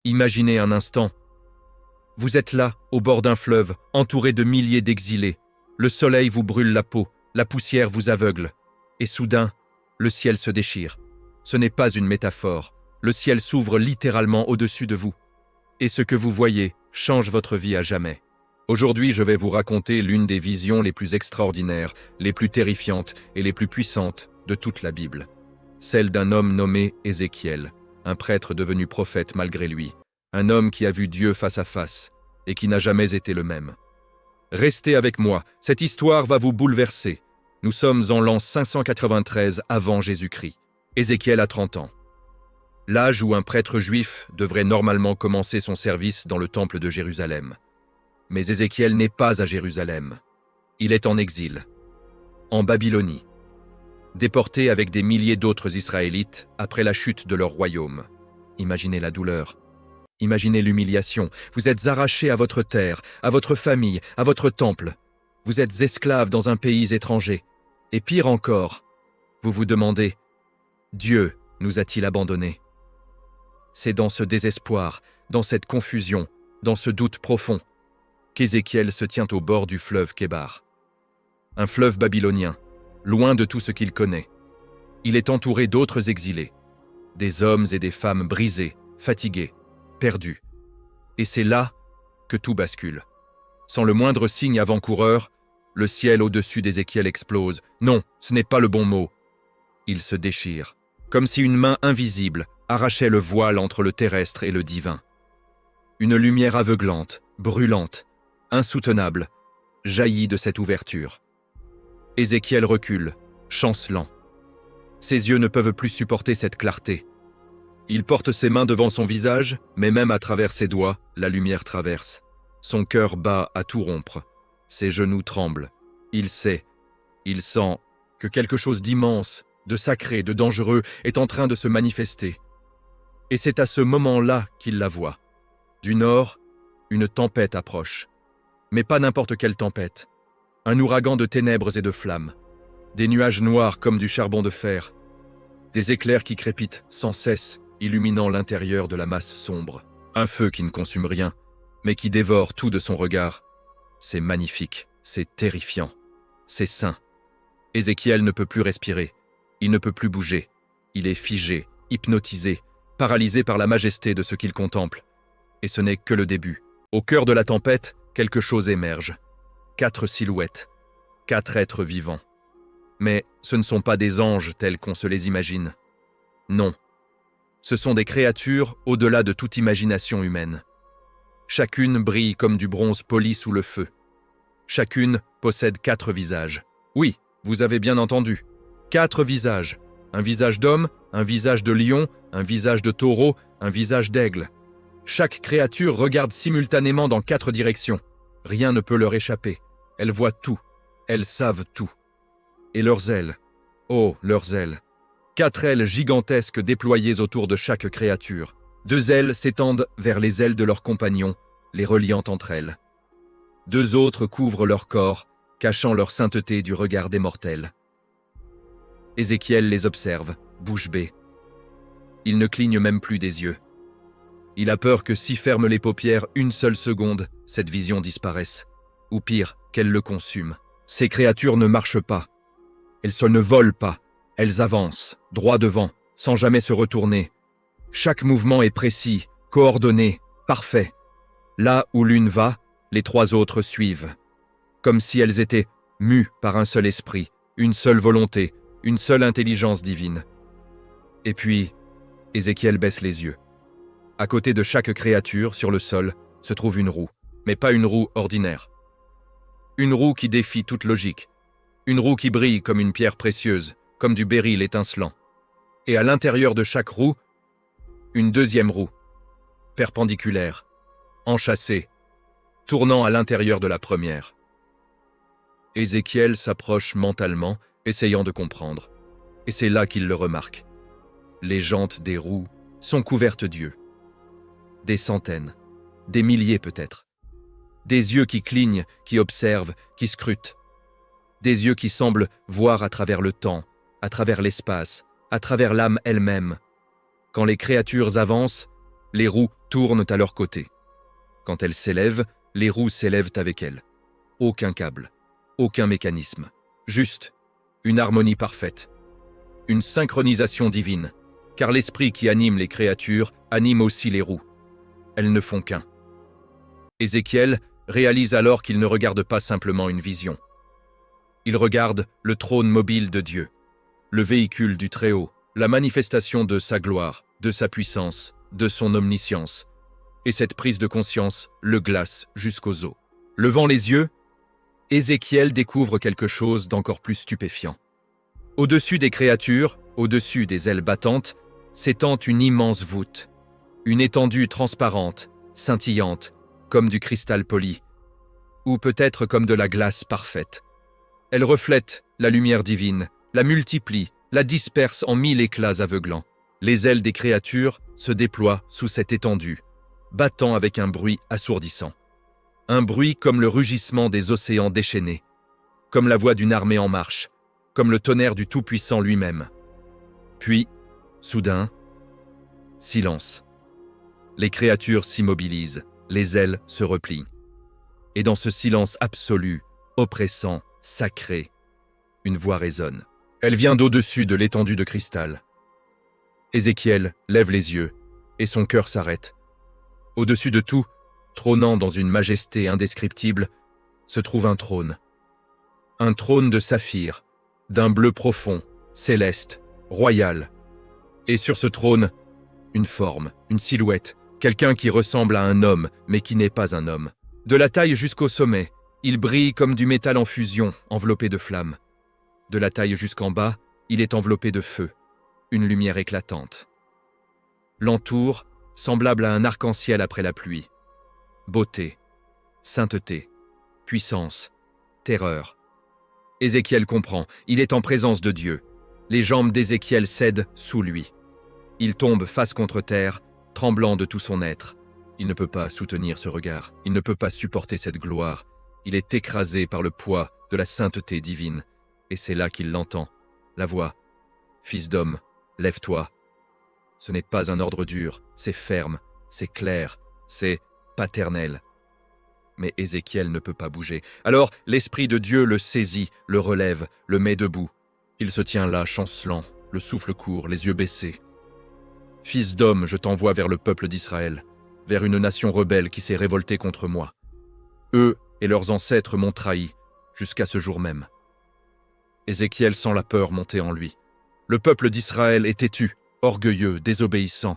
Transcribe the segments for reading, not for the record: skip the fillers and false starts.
Imaginez un instant. Vous êtes là, au bord d'un fleuve, entouré de milliers d'exilés. Le soleil vous brûle la peau, la poussière vous aveugle. Et soudain, le ciel se déchire. Ce n'est pas une métaphore. Le ciel s'ouvre littéralement au-dessus de vous. Et ce que vous voyez change votre vie à jamais. Aujourd'hui, je vais vous raconter l'une des visions les plus extraordinaires, les plus terrifiantes et les plus puissantes de toute la Bible. Celle d'un homme nommé Ézéchiel, un prêtre devenu prophète malgré lui. Un homme qui a vu Dieu face à face et qui n'a jamais été le même. Restez avec moi, cette histoire va vous bouleverser. Nous sommes en l'an 593 avant Jésus-Christ. Ézéchiel a 30 ans. L'âge où un prêtre juif devrait normalement commencer son service dans le temple de Jérusalem. Mais Ézéchiel n'est pas à Jérusalem. Il est en exil, en Babylonie, déporté avec des milliers d'autres Israélites après la chute de leur royaume. Imaginez la douleur. Imaginez l'humiliation. Vous êtes arrachés à votre terre, à votre famille, à votre temple. Vous êtes esclaves dans un pays étranger. Et pire encore, vous vous demandez, Dieu nous a-t-il abandonnés? C'est dans ce désespoir, dans cette confusion, dans ce doute profond, qu'Ézéchiel se tient au bord du fleuve Kébar. Un fleuve babylonien, loin de tout ce qu'il connaît. Il est entouré d'autres exilés, des hommes et des femmes brisés, fatigués, perdus. Et c'est là que tout bascule. Sans le moindre signe avant-coureur, le ciel au-dessus d'Ézéchiel explose. Non, ce n'est pas le bon mot. Il se déchire, comme si une main invisible arrachait le voile entre le terrestre et le divin. Une lumière aveuglante, brûlante, insoutenable, jaillit de cette ouverture. Ézéchiel recule, chancelant. Ses yeux ne peuvent plus supporter cette clarté. Il porte ses mains devant son visage, mais même à travers ses doigts, la lumière traverse. Son cœur bat à tout rompre. Ses genoux tremblent. Il sait, il sent que quelque chose d'immense, de sacré, de dangereux est en train de se manifester. Et c'est à ce moment-là qu'il la voit. Du nord, une tempête approche. Mais pas n'importe quelle tempête. Un ouragan de ténèbres et de flammes. Des nuages noirs comme du charbon de fer. Des éclairs qui crépitent sans cesse, illuminant l'intérieur de la masse sombre. Un feu qui ne consume rien, mais qui dévore tout de son regard. C'est magnifique, c'est terrifiant, c'est saint. Ézéchiel ne peut plus respirer, il ne peut plus bouger. Il est figé, hypnotisé, paralysé par la majesté de ce qu'il contemple. Et ce n'est que le début. Au cœur de la tempête, quelque chose émerge. 4 silhouettes, 4 êtres vivants. Mais ce ne sont pas des anges tels qu'on se les imagine. Non. Ce sont des créatures au-delà de toute imagination humaine. Chacune brille comme du bronze poli sous le feu. Chacune possède 4 visages. Oui, vous avez bien entendu. 4 visages. Un visage d'homme, un visage de lion, un visage de taureau, un visage d'aigle. Chaque créature regarde simultanément dans 4 directions. Rien ne peut leur échapper. Elles voient tout. Elles savent tout. Et leurs ailes. Oh, leurs ailes. 4 ailes gigantesques déployées autour de chaque créature. 2 ailes s'étendent vers les ailes de leurs compagnons, les reliant entre elles. 2 autres couvrent leur corps, cachant leur sainteté du regard des mortels. Ézéchiel les observe, bouche bée. Il ne cligne même plus des yeux. Il a peur que s'il ferme les paupières une seule seconde, cette vision disparaisse. Ou pire, qu'elle le consume. Ces créatures ne marchent pas. Elles ne volent pas. Elles avancent, droit devant, sans jamais se retourner. Chaque mouvement est précis, coordonné, parfait. Là où l'une va, les 3 autres suivent. Comme si elles étaient mues par un seul esprit, une seule volonté, une seule intelligence divine. Et puis, Ézéchiel baisse les yeux. À côté de chaque créature, sur le sol, se trouve une roue, mais pas une roue ordinaire. Une roue qui défie toute logique. Une roue qui brille comme une pierre précieuse, comme du béryl étincelant. Et à l'intérieur de chaque roue, une deuxième roue, perpendiculaire, enchâssée, tournant à l'intérieur de la première. Ézéchiel s'approche mentalement, essayant de comprendre. Et c'est là qu'il le remarque. Les jantes des roues sont couvertes d'yeux. Des centaines, des milliers peut-être. Des yeux qui clignent, qui observent, qui scrutent. Des yeux qui semblent voir à travers le temps, à travers l'espace, à travers l'âme elle-même. Quand les créatures avancent, Les roues tournent à leur côté. Quand elles s'élèvent, les roues s'élèvent avec elles. Aucun câble, aucun mécanisme. Juste une harmonie parfaite. Une synchronisation divine, car l'esprit qui anime les créatures anime aussi les roues. Elles ne font qu'un. Ézéchiel réalise alors qu'il ne regarde pas simplement une vision. Il regarde le trône mobile de Dieu, le véhicule du Très-Haut, la manifestation de sa gloire, de sa puissance, de son omniscience. Et cette prise de conscience le glace jusqu'aux os. Levant les yeux, Ézéchiel découvre quelque chose d'encore plus stupéfiant. Au-dessus des créatures, au-dessus des ailes battantes, s'étend une immense voûte, une étendue transparente, scintillante, comme du cristal poli, ou peut-être comme de la glace parfaite. Elle reflète la lumière divine, la multiplie, la disperse en 1000 éclats aveuglants. Les ailes des créatures se déploient sous cette étendue, battant avec un bruit assourdissant. Un bruit comme le rugissement des océans déchaînés, comme la voix d'une armée en marche, comme le tonnerre du Tout-Puissant lui-même. Puis, soudain, silence. Les créatures s'immobilisent, les ailes se replient. Et dans ce silence absolu, oppressant, sacré, une voix résonne. Elle vient d'au-dessus de l'étendue de cristal. Ézéchiel lève les yeux, et son cœur s'arrête. Au-dessus de tout, trônant dans une majesté indescriptible, se trouve un trône. Un trône de saphir, d'un bleu profond, céleste, royal. Et sur ce trône, une forme, une silhouette, quelqu'un qui ressemble à un homme, mais qui n'est pas un homme. De la taille jusqu'au sommet, il brille comme du métal en fusion, enveloppé de flammes. De la taille jusqu'en bas, il est enveloppé de feu, une lumière éclatante. L'entoure, semblable à un arc-en-ciel après la pluie. Beauté, sainteté, puissance, terreur. Ézéchiel comprend, il est en présence de Dieu. Les jambes d'Ézéchiel cèdent sous lui. Il tombe face contre terre, tremblant de tout son être. Il ne peut pas soutenir ce regard, il ne peut pas supporter cette gloire. Il est écrasé par le poids de la sainteté divine. Et c'est là qu'il l'entend, la voix. « Fils d'homme, lève-toi. » Ce n'est pas un ordre dur, c'est ferme, c'est clair, c'est paternel. Mais Ézéchiel ne peut pas bouger. Alors l'Esprit de Dieu le saisit, le relève, le met debout. Il se tient là, chancelant, le souffle court, les yeux baissés. « Fils d'homme, je t'envoie vers le peuple d'Israël, vers une nation rebelle qui s'est révoltée contre moi. Eux et leurs ancêtres m'ont trahi, jusqu'à ce jour même. » Ézéchiel sent la peur monter en lui. Le peuple d'Israël est têtu, orgueilleux, désobéissant.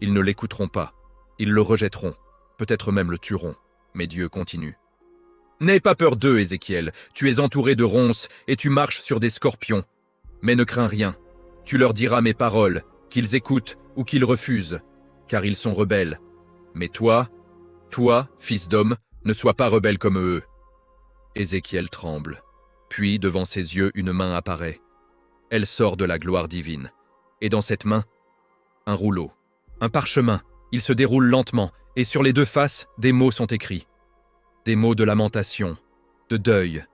Ils ne l'écouteront pas. Ils le rejetteront, peut-être même le tueront. Mais Dieu continue. « N'aie pas peur d'eux, Ézéchiel. Tu es entouré de ronces et tu marches sur des scorpions. Mais ne crains rien. Tu leur diras mes paroles, qu'ils écoutent ou qu'ils refusent, car ils sont rebelles. Mais toi, fils d'homme, ne sois pas rebelle comme eux. » Ézéchiel tremble. Puis, devant ses yeux, une main apparaît. Elle sort de la gloire divine. Et dans cette main, un rouleau, un parchemin. Il se déroule lentement, et sur les deux faces, des mots sont écrits. Des mots de lamentation, de deuil,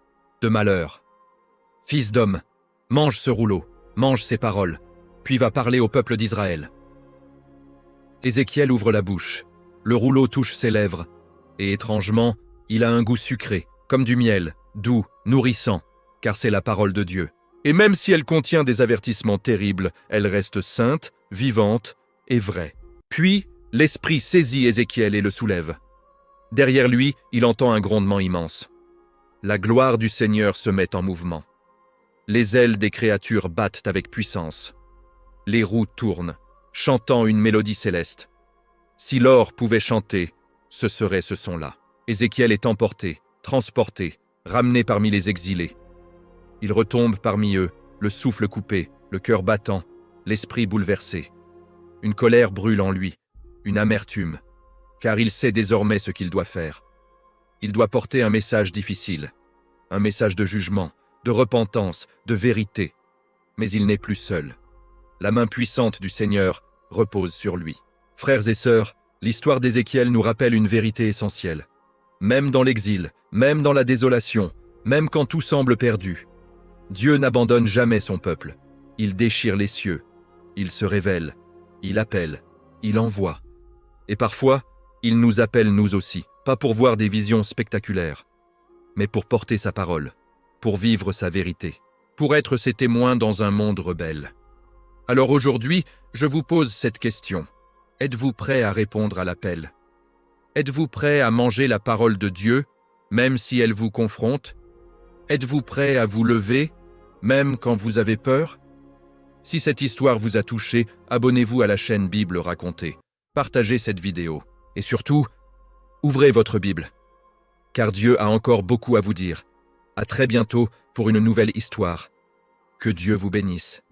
de malheur. « Fils d'homme, mange ce rouleau, mange ces paroles, puis va parler au peuple d'Israël. » Ézéchiel ouvre la bouche. Le rouleau touche ses lèvres, et étrangement, il a un goût sucré, comme du miel, doux, nourrissant, car c'est la parole de Dieu. Et même si elle contient des avertissements terribles, elle reste sainte, vivante et vraie. Puis, l'Esprit saisit Ézéchiel et le soulève. Derrière lui, il entend un grondement immense. La gloire du Seigneur se met en mouvement. Les ailes des créatures battent avec puissance. Les roues tournent, chantant une mélodie céleste. Si l'or pouvait chanter, ce serait ce son-là. Ézéchiel est emporté, transporté, ramené parmi les exilés. Il retombe parmi eux, le souffle coupé, le cœur battant, l'esprit bouleversé. Une colère brûle en lui, une amertume, car il sait désormais ce qu'il doit faire. Il doit porter un message difficile, un message de jugement, de repentance, de vérité. Mais il n'est plus seul. La main puissante du Seigneur repose sur lui. Frères et sœurs, l'histoire d'Ézéchiel nous rappelle une vérité essentielle. Même dans l'exil, même dans la désolation, même quand tout semble perdu, Dieu n'abandonne jamais son peuple. Il déchire les cieux, il se révèle, il appelle, il envoie. Et parfois, il nous appelle nous aussi, pas pour voir des visions spectaculaires, mais pour porter sa parole, pour vivre sa vérité, pour être ses témoins dans un monde rebelle. Alors aujourd'hui, je vous pose cette question. Êtes-vous prêt à répondre à l'appel? Êtes-vous prêt à manger la parole de Dieu, même si elle vous confronte? Êtes-vous prêt à vous lever, même quand vous avez peur? Si cette histoire vous a touché, abonnez-vous à la chaîne Bible racontée. Partagez cette vidéo. Et surtout, ouvrez votre Bible. Car Dieu a encore beaucoup à vous dire. À très bientôt pour une nouvelle histoire. Que Dieu vous bénisse.